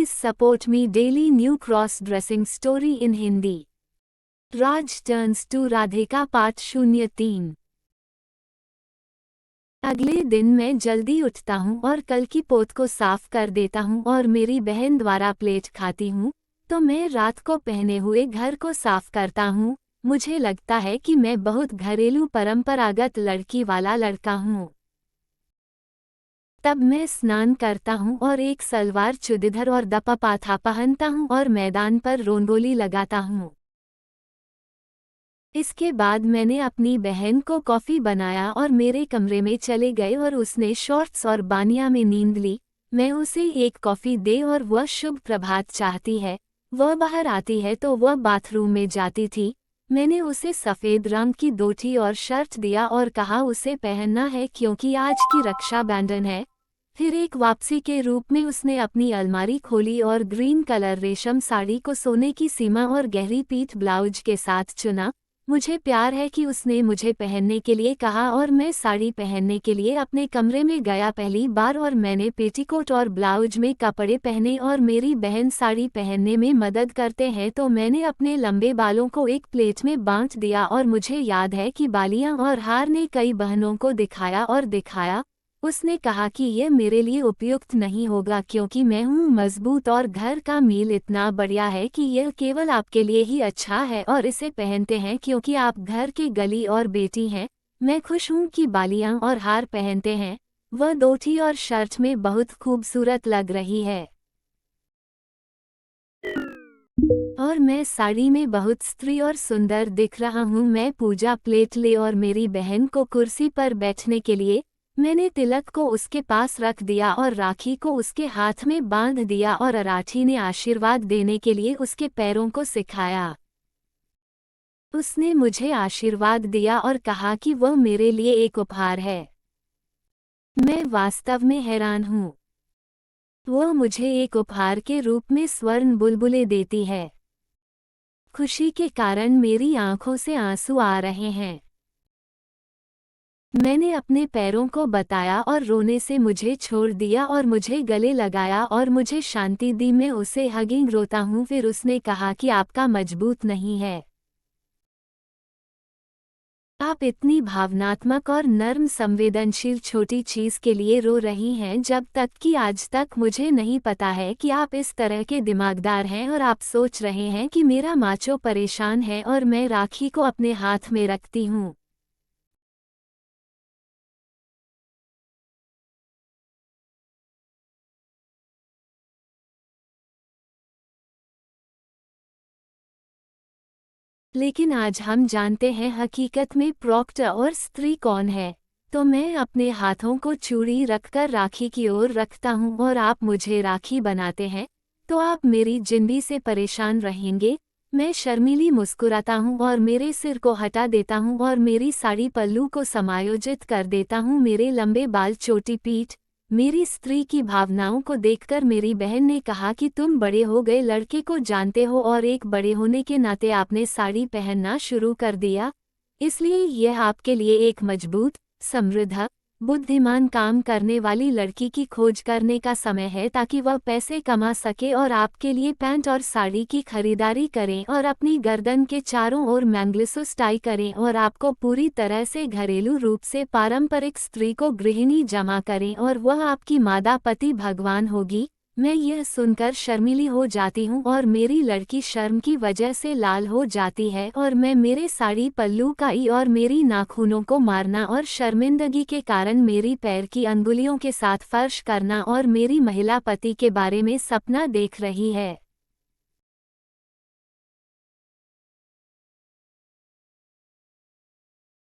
Please support me daily new cross-dressing story in Hindi. Raj turns to Radhika part 03। अगले दिन मैं जल्दी उठता हूँ और कल की पोत को साफ कर देता हूँ और मेरी बहन द्वारा प्लेट खाती हूँ, तो मैं रात को पहने हुए घर को साफ करता हूँ। मुझे लगता है कि मैं बहुत घरेलू परंपरागत लड़की वाला लड़का हूँ। तब मैं स्नान करता हूँ और एक सलवार चूड़ीदार और दपापाथा पहनता हूँ और मैदान पर रंगोली लगाता हूँ। इसके बाद मैंने अपनी बहन को कॉफ़ी बनाया और मेरे कमरे में चले गए और उसने शॉर्ट्स और बानिया में नींद ली। मैं उसे एक कॉफ़ी दे और वह शुभ प्रभात चाहती है। वह बाहर आती है तो वह बाथरूम में जाती थी। मैंने उसे सफ़ेद रंग की धोती और शर्ट दिया और कहा उसे पहनना है क्योंकि आज की रक्षाबंधन है। फिर एक वापसी के रूप में उसने अपनी अलमारी खोली और ग्रीन कलर रेशम साड़ी को सोने की सीमा और गहरी पीठ ब्लाउज के साथ चुना। मुझे प्यार है कि उसने मुझे पहनने के लिए कहा और मैं साड़ी पहनने के लिए अपने कमरे में गया पहली बार और मैंने पेटीकोट और ब्लाउज में कपड़े पहने और मेरी बहन साड़ी पहनने में मदद करते हैं तो मैंने अपने लंबे बालों को एक प्लेट में बांट दिया और मुझे याद है कि बालियां और हार ने कई बहनों को दिखाया और दिखाया। उसने कहा कि यह मेरे लिए उपयुक्त नहीं होगा क्योंकि मैं हूँ मजबूत और घर का मील इतना बढ़िया है कि यह केवल आपके लिए ही अच्छा है और इसे पहनते हैं क्योंकि आप घर के गली और बेटी हैं। मैं खुश हूँ कि बालियां और हार पहनते हैं। वह धोती और शर्ट में बहुत खूबसूरत लग रही है और मैं साड़ी में बहुत स्त्री और सुंदर दिख रहा हूँ। मैं पूजा प्लेट ले और मेरी बहन को कुर्सी पर बैठने के लिए मैंने तिलक को उसके पास रख दिया और राखी को उसके हाथ में बांध दिया और अराठी ने आशीर्वाद देने के लिए उसके पैरों को सिखाया। उसने मुझे आशीर्वाद दिया और कहा कि वह मेरे लिए एक उपहार है। मैं वास्तव में हैरान हूँ। वह मुझे एक उपहार के रूप में स्वर्ण बुलबुलें देती है। खुशी के कारण मेरी आंखों से आंसू आ रहे हैं। मैंने अपने पैरों को बताया और रोने से मुझे छोड़ दिया और मुझे गले लगाया और मुझे शांति दी। मैं उसे हगिंग रोता हूँ। फिर उसने कहा कि आपका मजबूत नहीं है। आप इतनी भावनात्मक और नर्म संवेदनशील छोटी चीज के लिए रो रही हैं जब तक कि आज तक मुझे नहीं पता है कि आप इस तरह के दिमागदार हैं और आप सोच रहे हैं कि मेरा माचो परेशान है और मैं राखी को अपने हाथ में रखती हूँ। लेकिन आज हम जानते हैं हकीकत में प्रॉक्टर और स्त्री कौन है। तो मैं अपने हाथों को चूड़ी रखकर राखी की ओर रखता हूँ और आप मुझे राखी बनाते हैं तो आप मेरी जिंदगी से परेशान रहेंगे। मैं शर्मीली मुस्कुराता हूँ और मेरे सिर को हटा देता हूँ और मेरी साड़ी पल्लू को समायोजित कर देता हूँ। मेरे लंबे बाल चोटी पीठ मेरी स्त्री की भावनाओं को देखकर मेरी बहन ने कहा कि तुम बड़े हो गए लड़के को जानते हो और एक बड़े होने के नाते आपने साड़ी पहनना शुरू कर दिया। इसलिए यह आपके लिए एक मजबूत, समृद्ध, बुद्धिमान काम करने वाली लड़की की खोज करने का समय है ताकि वह पैसे कमा सके और आपके लिए पैंट और साड़ी की खरीदारी करें और अपनी गर्दन के चारों ओर मैंग्लिसुस टाई करें और आपको पूरी तरह से घरेलू रूप से पारंपरिक स्त्री को गृहिणी जमा करें और वह आपकी मादा पति भगवान होगी। मैं यह सुनकर शर्मीली हो जाती हूँ और मेरी लड़की शर्म की वजह से लाल हो जाती है और मैं मेरे साड़ी पल्लू का ई और मेरी नाखूनों को मारना और शर्मिंदगी के कारण मेरी पैर की अंगुलियों के साथ फर्श करना और मेरी महिला पति के बारे में सपना देख रही है।